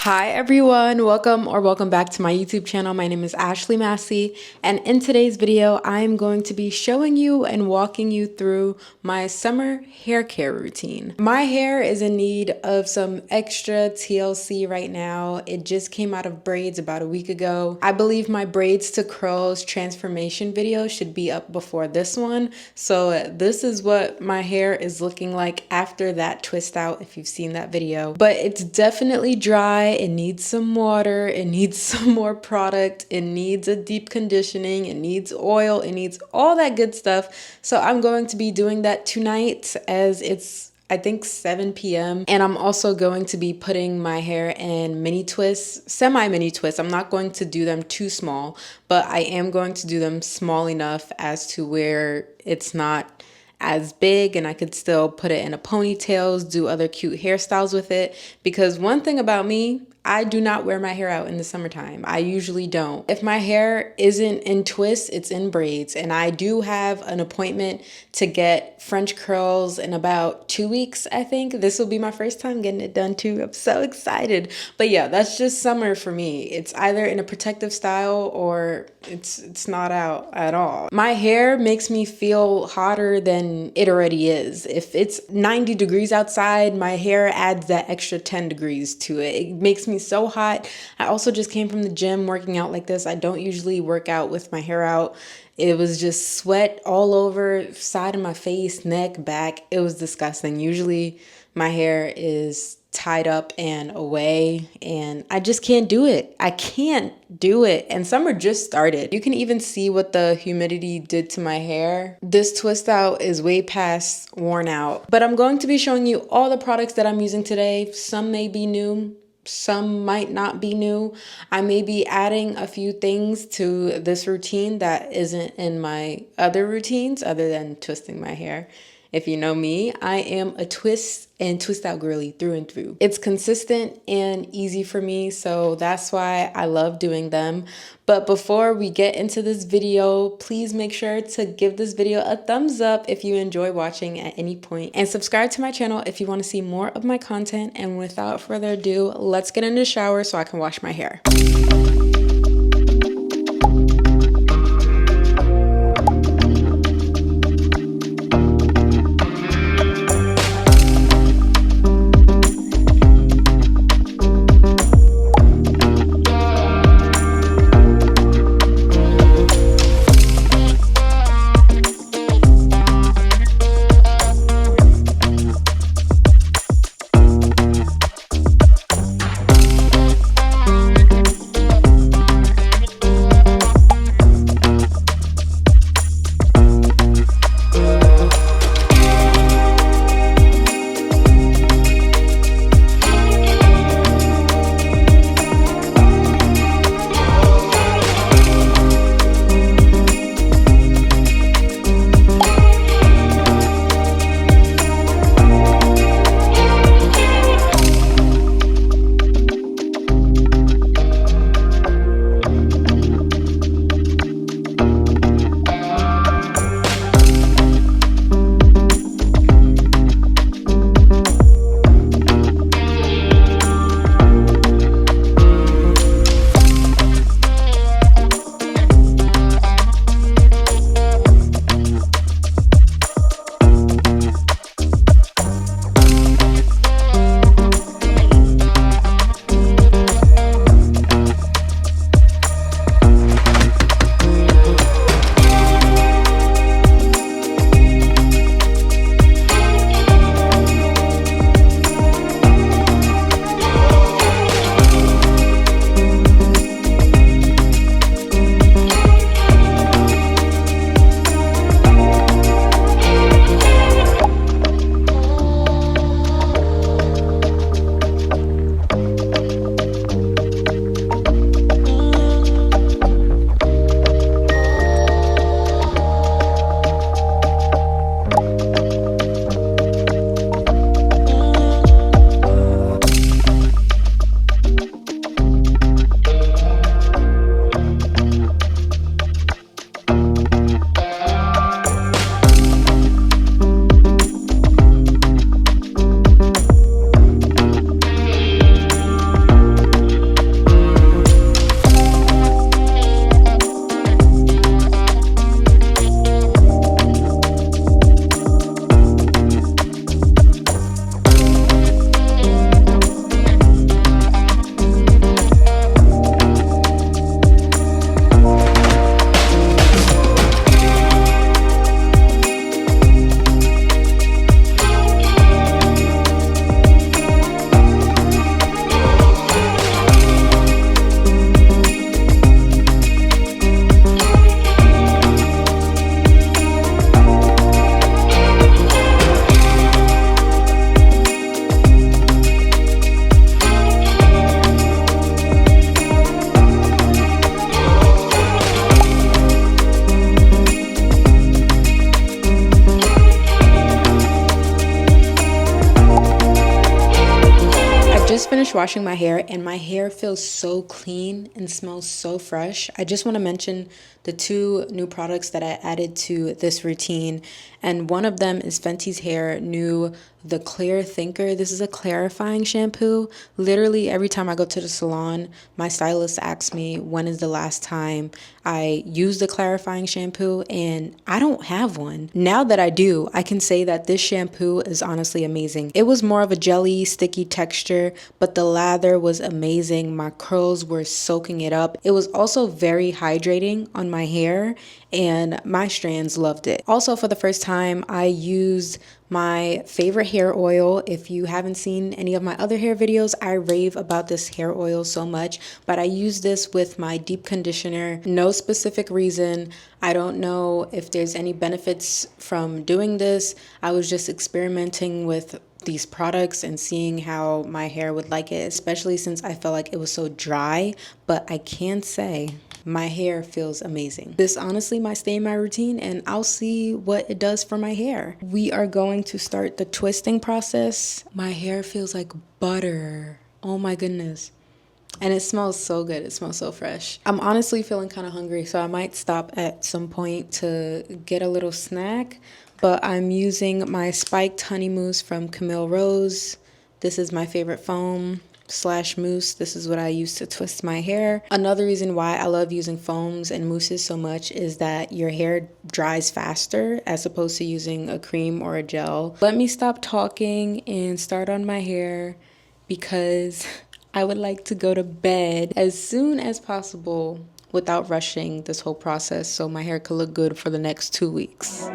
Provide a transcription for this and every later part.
Hi everyone, welcome back to my YouTube channel. My name is Ashley Massey, and in today's video I'm going to be showing you and walking you through my summer hair care routine. My hair is in need of some extra TLC right now. It just came out of braids about a week ago. I believe my braids to curls transformation video should be up before this one. So this is what my hair is looking like after that twist out, if you've seen that video. But it's definitely dry. It needs some water, it needs some more product, it needs a deep conditioning, it needs oil, it needs all that good stuff. So I'm going to be doing that tonight as it's I think 7 p.m. And I'm also going to be putting my hair in mini twists, semi mini twists. I'm not going to do them too small, but I am going to do them small enough as to where it's not as big and I could still put it in a ponytails, do other cute hairstyles with it. Because one thing about me, I do not wear my hair out in the summertime. I usually don't. If my hair isn't in twists, it's in braids. And I do have an appointment to get French curls in about 2 weeks, I think. This will be my first time getting it done too. I'm so excited. But yeah, that's just summer for me. It's either in a protective style or it's not out at all. My hair makes me feel hotter than it already is. If it's 90 degrees outside, my hair adds that extra 10 degrees to it. It makes me so hot. I also just came from the gym working out like this. I don't usually work out with my hair out. It was just sweat all over, side of my face, neck, back. It was disgusting. Usually my hair is tied up and away and I just can't do it. I can't do it. And summer just started. You can even see what the humidity did to my hair. This twist out is way past worn out. But I'm going to be showing you all the products that I'm using today. Some may be new. Some might not be new. I may be adding a few things to this routine that isn't in my other routines other than twisting my hair. If you know me, I am a twist and twist out girly through and through. It's consistent and easy for me, so that's why I love doing them. But before we get into this video, please make sure to give this video a thumbs up if you enjoy watching at any point, and subscribe to my channel if you want to see more of my content. And without further ado, let's get in the shower so I can wash my hair. finished washing my hair and my hair feels so clean and smells so fresh. I just want to mention the two new products that I added to this routine. And one of them is Fenty's Hair new The Clear Thinker. This is a clarifying shampoo. Literally every time I go to the salon, my stylist asks me when is the last time I used the clarifying shampoo, and I don't have one. Now that I do, I can say that this shampoo is honestly amazing. It was more of a jelly, sticky texture, but the lather was amazing. My curls were soaking it up. It was also very hydrating on my hair, and my strands loved it. Also, for the first time, I used my favorite hair oil. If you haven't seen any of my other hair videos, I rave about this hair oil so much, but I use this with my deep conditioner. No specific reason. I don't know if there's any benefits from doing this. I was just experimenting with these products and seeing how my hair would like it, especially since I felt like it was so dry, but I can say my hair feels amazing. This honestly might stay in my routine, and I'll see what it does for my hair. We are going to start the twisting process. My hair feels like butter. Oh my goodness. And it smells so good. It smells so fresh. I'm honestly feeling kind of hungry, so I might stop at some point to get a little snack. But I'm using my spiked honey mousse from Camille Rose. This is my favorite foam slash mousse. This is what I use to twist my hair. Another reason why I love using foams and mousses so much is that your hair dries faster as opposed to using a cream or a gel. Let me stop talking and start on my hair because I would like to go to bed as soon as possible without rushing this whole process so my hair could look good for the next 2 weeks.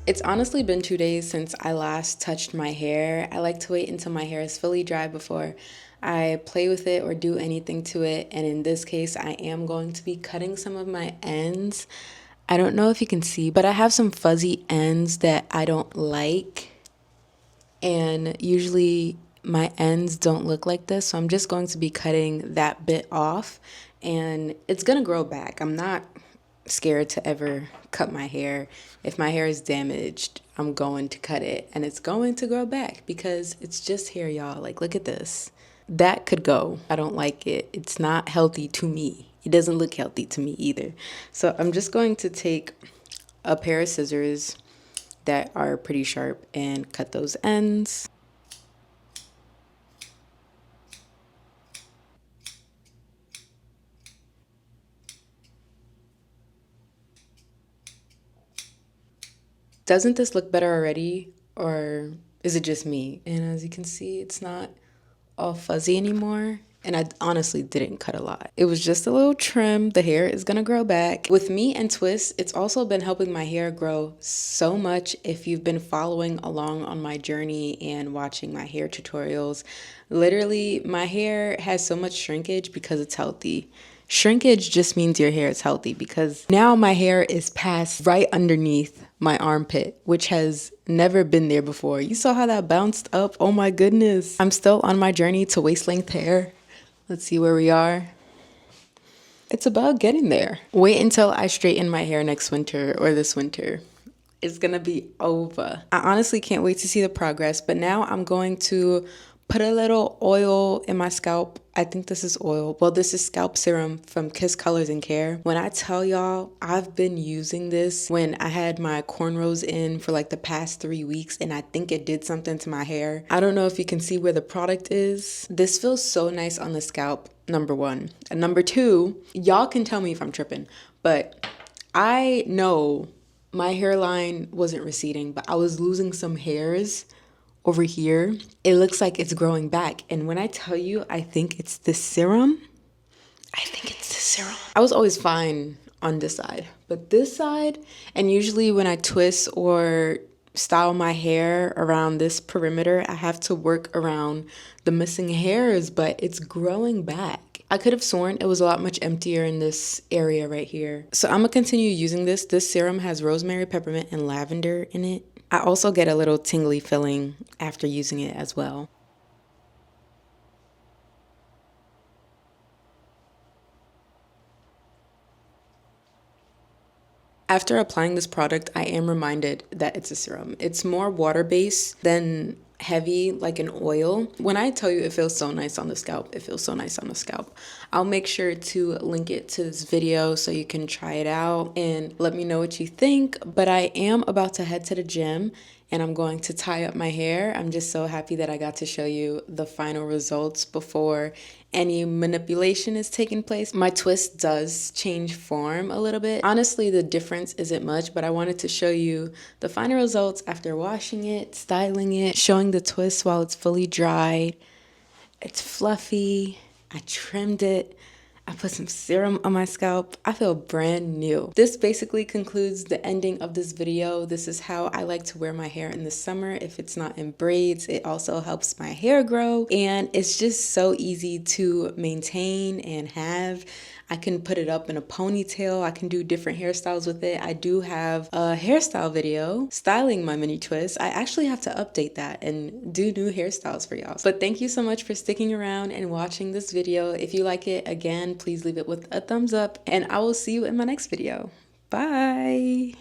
It's honestly been 2 days since I last touched my hair. I like to wait until my hair is fully dry before I play with it or do anything to it. And in this case, I am going to be cutting some of my ends. I don't know if you can see, but I have some fuzzy ends that I don't like. And usually my ends don't look like this, so I'm just going to be cutting that bit off, and it's gonna grow back. I'm not scared to ever cut my hair. If my hair is damaged, I'm going to cut it, and it's going to grow back because it's just hair, y'all. Like, look at this. That could go. I don't like it. It's not healthy to me. It doesn't look healthy to me either. So I'm just going to take a pair of scissors that are pretty sharp and cut those ends. Doesn't this look better already, or is it just me? And as you can see, it's not all fuzzy anymore. And I honestly didn't cut a lot. It was just a little trim. The hair is gonna grow back. With me and twists, it's also been helping my hair grow so much. If you've been following along on my journey and watching my hair tutorials, literally my hair has so much shrinkage because it's healthy. Shrinkage just means your hair is healthy, because now my hair is past right underneath my armpit, which has never been there before. You saw how that bounced up? Oh my goodness. I'm still on my journey to waist length hair. Let's see where we are. It's about getting there. Wait until I straighten my hair next winter or this winter. It's gonna be over. I honestly can't wait to see the progress, but now I'm going to put a little oil in my scalp. I think this is oil. Well, this is scalp serum from Kiss Colors and Care. When I tell y'all, I've been using this when I had my cornrows in for like the past 3 weeks, and I think it did something to my hair. I don't know if you can see where the product is. This feels so nice on the scalp, number one. And number two, y'all can tell me if I'm tripping, but I know my hairline wasn't receding, but I was losing some hairs over here. It looks like it's growing back. And when I tell you, I think it's the serum. I think it's the serum. I was always fine on this side, but this side, and usually when I twist or style my hair around this perimeter, I have to work around the missing hairs, but it's growing back. I could have sworn it was a lot much emptier in this area right here. So I'm gonna continue using this. This serum has rosemary, peppermint, and lavender in it. I also get a little tingly feeling after using it as well. After applying this product, I am reminded that it's a serum. It's more water-based than heavy like an oil. When I tell you it feels so nice on the scalp, it feels so nice on the scalp. I'll make sure to link it to this video so you can try it out and let me know what you think. But I am about to head to the gym and I'm going to tie up my hair. I'm just so happy that I got to show you the final results before any manipulation is taking place. My twist does change form a little bit. Honestly, the difference isn't much, but I wanted to show you the final results after washing it, styling it, showing the twist while it's fully dried. It's fluffy. I trimmed it. I put some serum on my scalp. I feel brand new. This basically concludes the ending of this video. This is how I like to wear my hair in the summer. If it's not in braids, it also helps my hair grow. And it's just so easy to maintain and have. I can put it up in a ponytail. I can do different hairstyles with it. I do have a hairstyle video styling my mini twist. I actually have to update that and do new hairstyles for y'all. But thank you so much for sticking around and watching this video. If you like it, again, please leave it with a thumbs up and I will see you in my next video. Bye.